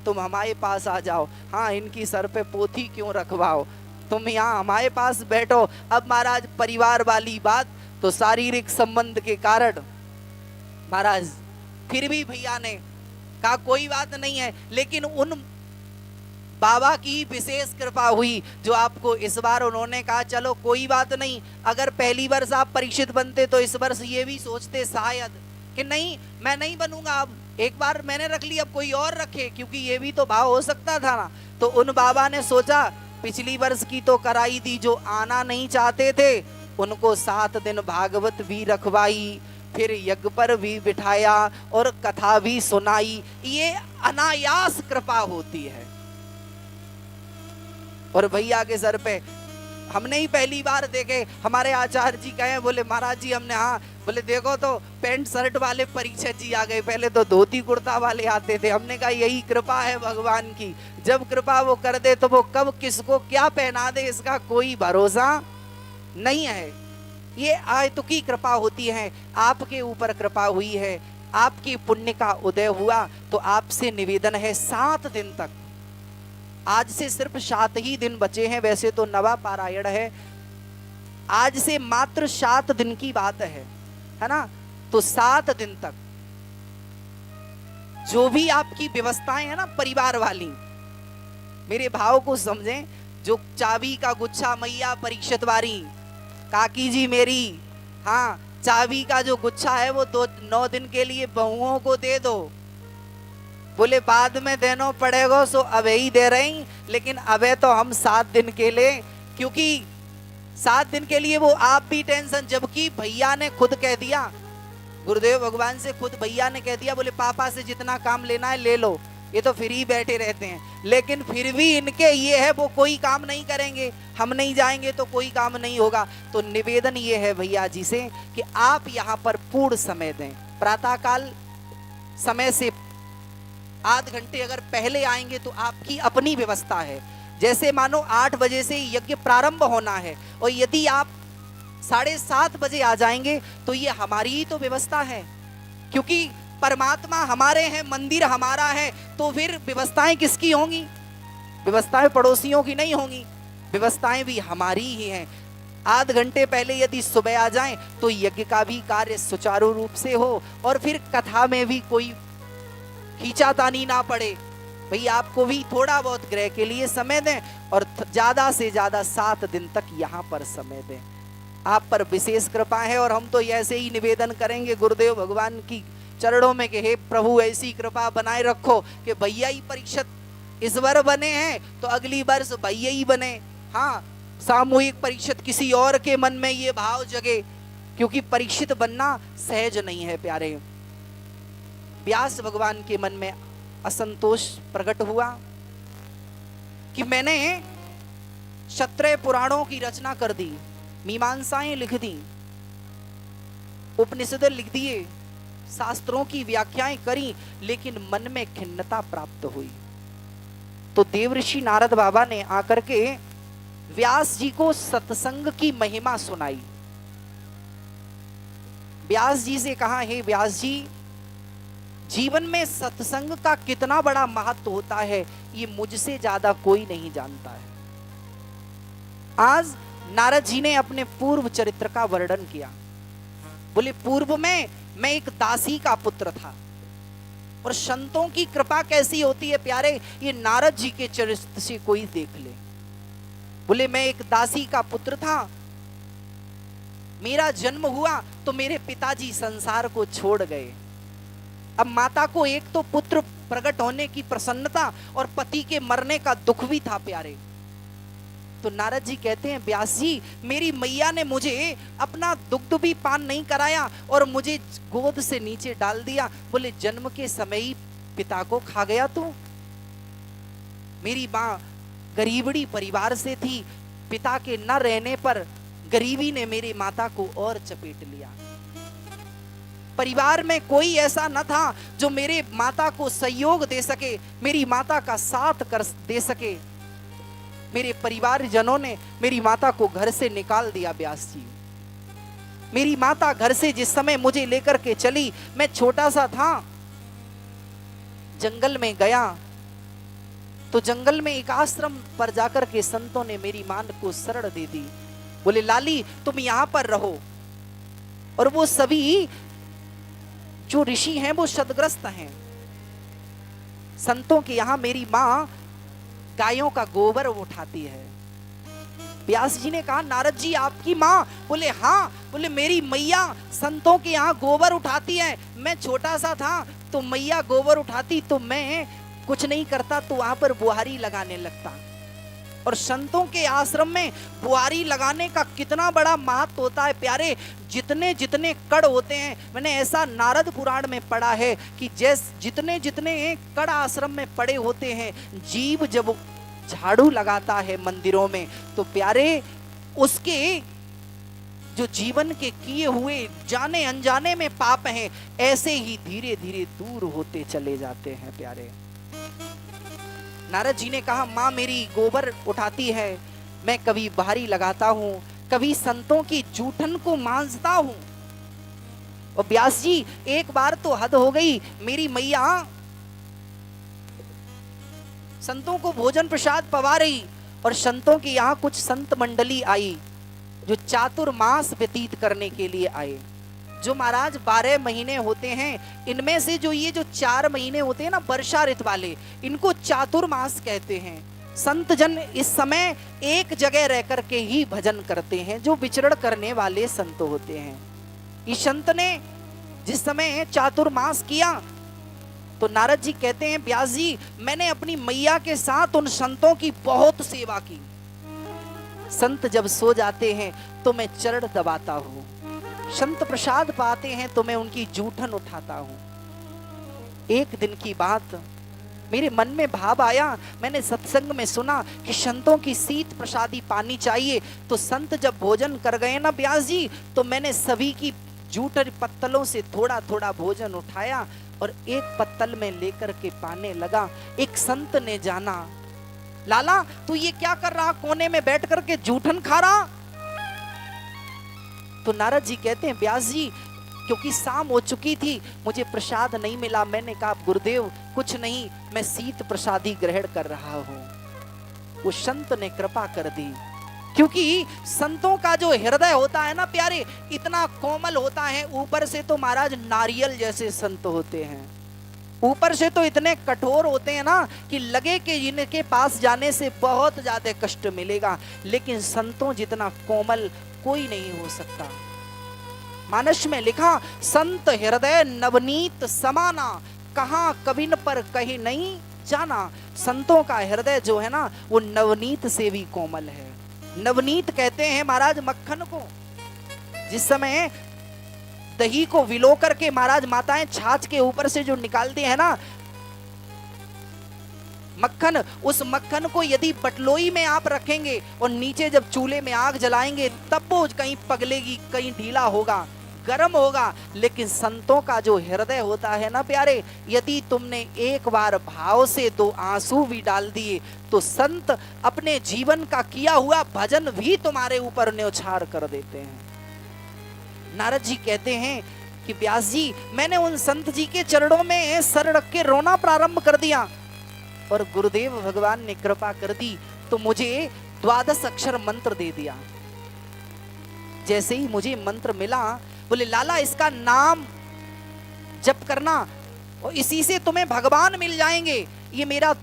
तुम हमारे पास आ जाओ, हाँ इनकी सर पे पोथी क्यों रखवाओ, तुम यहाँ हमारे पास बैठो। अब महाराज परिवार वाली बात, तो शारीरिक संबंध के कारण महाराज फिर भी भैया ने कहा कोई बात नहीं है, लेकिन उन बाबा की विशेष कृपा हुई जो आपको इस बार उन्होंने कहा चलो कोई बात नहीं, अगर पहली वर्ष आप परीक्षित बनते तो इस वर्ष ये भी सोचते शायद कि नहीं मैं नहीं बनूंगा, अब एक बार मैंने रख ली अब कोई और रखे, क्योंकि ये भी तो भाव हो सकता था ना। तो उन बाबा ने सोचा पिछली वर्ष की तो कराई दी, जो आना नहीं चाहते थे उनको 7 दिन भागवत भी रखवाई, फिर यज्ञ पर भी बिठाया और कथा भी सुनाई। ये अनायास कृपा होती है। और भैया के सर पे हमने ही पहली बार देखे, हमारे आचार्य जी कहे बोले महाराज जी हमने, हाँ बोले देखो तो पैंट शर्ट वाले परीक्षक जी आ गए, पहले तो धोती कुर्ता वाले आते थे। हमने कहा यही कृपा है भगवान की, जब कृपा वो कर दे तो वो कब किसको क्या पहना दे इसका कोई भरोसा नहीं है। ये आयतुकी कृपा होती है। आपके ऊपर कृपा हुई है, आपकी पुण्य का उदय हुआ, तो आपसे निवेदन है 7 दिन तक, आज से सिर्फ 7 ही दिन बचे हैं, वैसे तो नवा पारायण है, आज से मात्र 7 दिन की बात है ना। तो 7 दिन तक जो भी आपकी व्यवस्थाएं है ना परिवार वाली, मेरे भाव को समझें, जो चाबी का गुच्छा मैया परीक्षित वारी काकी जी मेरी, हाँ चाबी का जो गुच्छा है वो 9 दिन के लिए बहुओं को दे दो, बोले बाद में देना पड़ेगा सो अबे ही दे रही, लेकिन अबे तो हम 7 दिन के लिए, क्योंकि 7 दिन के लिए वो आप भी टेंशन, जबकि भैया ने खुद कह दिया, गुरुदेव भगवान से खुद भैया ने कह दिया बोले पापा से जितना काम लेना है ले लो, ये तो फ्री बैठे रहते हैं, लेकिन फिर भी इनके ये है वो कोई काम नहीं करेंगे, हम नहीं जाएंगे तो कोई काम नहीं होगा। तो निवेदन ये है भैया जी से कि आप यहाँ पर पूर्ण समय दें, प्रातःकाल समय से आध घंटे अगर पहले आएंगे तो आपकी अपनी व्यवस्था है, जैसे मानो 8 बजे से यज्ञ प्रारंभ होना है और यदि आप 7:30 बजे आ जाएंगे तो ये हमारी ही तो व्यवस्था है, क्योंकि परमात्मा हमारे हैं, मंदिर हमारा है, तो फिर व्यवस्थाएं किसकी होंगी? व्यवस्थाएं पड़ोसियों की नहीं होंगी, व्यवस्थाएं भी हमारी ही हैं। आध घंटे पहले यदि सुबह आ जाएं तो यज्ञ का भी कार्य सुचारू रूप से हो और फिर कथा में भी कोई खींचातानी ना पड़े। भैया आपको भी थोड़ा बहुत ग्रह के लिए समय दें और ज्यादा से ज्यादा 7 दिन तक यहाँ पर समय दें। आप पर विशेष कृपा है और हम तो ऐसे ही निवेदन करेंगे गुरुदेव भगवान की चरणों में कि हे प्रभु ऐसी कृपा बनाए रखो कि भैया ही परीक्षित इस बार बने हैं तो अगली वर्ष भैया ही बने, हाँ सामूहिक परीक्षित किसी और के मन में ये भाव जगे, क्योंकि परीक्षित बनना सहज नहीं है प्यारे। व्यास भगवान के मन में असंतोष प्रकट हुआ कि मैंने क्षत्रिय पुराणों की रचना कर दी, मीमांसाएं लिख दी, उपनिषद लिख दिए, शास्त्रों की व्याख्याएं करी, लेकिन मन में खिन्नता प्राप्त हुई। तो देवऋषि नारद बाबा ने आकर के व्यास जी को सत्संग की महिमा सुनाई। व्यास जी से कहा, हे व्यास जी, जीवन में सत्संग का कितना बड़ा महत्व होता है ये मुझसे ज्यादा कोई नहीं जानता है। आज नारद जी ने अपने पूर्व चरित्र का वर्णन किया। बोले पूर्व में मैं एक दासी का पुत्र था, और संतों की कृपा कैसी होती है प्यारे, ये नारद जी के चरित्र से कोई देख ले। बोले मैं एक दासी का पुत्र था, मेरा जन्म हुआ तो मेरे पिताजी संसार को छोड़ गए। अब माता को एक तो पुत्र प्रकट होने की प्रसन्नता और पति के मरने का दुख भी था प्यारे। तो नारद जी कहते हैं व्यास जी, मेरी मैया ने मुझे अपना दुग्ध भी पान नहीं कराया और मुझे गोद से नीचे डाल दिया। बोले जन्म के समय ही पिता को खा गया तू। मेरी माँ गरीबड़ी परिवार से थी, पिता के न रहने पर गरीबी ने मेरी माता को और चपेट लिया। परिवार में कोई ऐसा न था जो मेरे माता को सहयोग दे सके, मेरी माता का साथ कर दे सके। मेरे परिवारजनों ने मेरी माता को घर से निकाल दिया व्यास जी। मेरी माता घर से जिस समय मुझे लेकर के चली, मैं छोटा सा था, जंगल में गया, तो जंगल में एक आश्रम पर जाकर के संतों ने मेरी मां को शरण दे दी। बोले लाली तुम यहां पर रहो। और वो सभी जो ऋषि हैं वो शतग्रस्त हैं। संतों के यहां मेरी मां गायों का गोबर उठाती है। व्यास जी ने कहा नारद जी आपकी मां? बोले हाँ। बोले मेरी मैया संतों के यहाँ गोबर उठाती है। मैं छोटा सा था तो मैया गोबर उठाती तो मैं कुछ नहीं करता तो वहां पर बुहारी लगाने लगता। और संतों के आश्रम में बुहारी लगाने का कितना बड़ा महत्व होता है प्यारे। जितने जितने कड़ होते हैं, मैंने ऐसा नारद पुराण में पढ़ा है कि जितने जितने कड़ आश्रम में पड़े होते हैं, जीव जब झाड़ू लगाता है मंदिरों में तो प्यारे उसके जो जीवन के किए हुए जाने अनजाने में पाप हैं ऐसे ही धीरे धीरे दूर होते चले जाते हैं प्यारे। नारद जी ने कहा मां मेरी गोबर उठाती है, मैं कभी बाहरी लगाता हूं, कभी संतों की जूठन को मांजता हूं। और व्यास जी एक बार तो हद हो गई, मेरी मैया संतों को भोजन प्रसाद पवा रही और संतों के यहाँ कुछ संत मंडली आई जो चातुर्मास व्यतीत करने के लिए आए। जो महाराज 12 महीने होते हैं, इनमें से जो ये जो 4 महीने होते हैं ना वर्षा ऋतु वाले, इनको चातुर्मास कहते हैं। संत जन इस समय एक जगह रह करके ही भजन करते हैं, जो विचरण करने वाले संत होते हैं। इस संत ने जिस समय चातुर्मास किया तो नारद जी कहते हैं व्यास जी मैंने अपनी मैया के साथ उन संतों की बहुत सेवा की। संत जब सो जाते हैं तो मैं चरण दबाता हूं, संत प्रसाद पाते हैं तो मैं उनकी जूठन उठाता हूं। एक दिन की बात मेरे मन में भाव आया, मैंने सत्संग में सुना कि संतों की शीत प्रसादी पानी चाहिए। तो संत जब भोजन कर गए ना व्यास जी, तो मैंने सभी की जूठन पत्तलों से थोड़ा थोड़ा भोजन उठाया और एक पत्तल में लेकर के पाने लगा। एक संत ने जाना, लाला तू ये क्या कर रहा, कोने में बैठ करके जूठन खा रहा? तो नारद जी कहते हैं व्यास जी क्योंकि शाम हो चुकी थी, मुझे प्रसाद नहीं मिला। मैंने कहा गुरुदेव कुछ नहीं, मैं शीत प्रसादी ग्रहण कर रहा हूं। वो संत ने कृपा कर दी, क्योंकि संतों का जो हृदय होता है ना प्यारे इतना कोमल होता है। ऊपर से तो महाराज नारियल जैसे संत होते हैं, ऊपर से तो इतने कठोर होते हैं ना कि लगे कि इनके पास जाने से बहुत ज्यादा कष्ट मिलेगा, लेकिन संतों जितना कोमल कोई नहीं हो सकता। मानस में लिखा संत हृदय नवनीत समाना, कहां कबिन पर कहीं नहीं जाना। संतों का हृदय जो है ना वो नवनीत से भी कोमल है। नवनीत कहते हैं महाराज मक्खन को। जिस समय दही को विलो करके महाराज माताएं छाछ के ऊपर से जो निकालती है ना मक्खन, उस मक्खन को यदि बटलोई में आप रखेंगे और नीचे जब चूल्हे में आग जलाएंगे तब वो कहीं पगलेगी, कहीं ढीला होगा, गर्म होगा। लेकिन संतों का जो हृदय होता है ना प्यारे, यदि तुमने एक बार भाव से 2 आंसू भी डाल दिए तो संत अपने जीवन का किया हुआ भजन भी तुम्हारे ऊपर न्यौछावर कर देते हैं। नारद जी कहते हैं कि व्यास जी मैंने उन संत जी के चरणों में सर रख के रोना प्रारंभ कर दिया और गुरुदेव भगवान ने कृपा कर दी तो मुझे 12 अक्षर मंत्र दे दिया। जैसे ही मुझे मंत्र मिला, बोले लाला इसका नाम जप करना और इसी से तुम्हें भगवान मिल जाएंगे, ये मेरा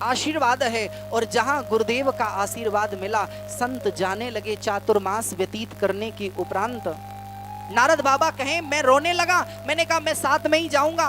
आशीर्वाद है। और जहां गुरुदेव का आशीर्वाद मिला, संत जाने लगे चातुर्मास व्यतीत करने के उपरांत। नारद बाबा कहें मैं रोने लगा, मैंने कहा मैं साथ में ही जाऊंगा।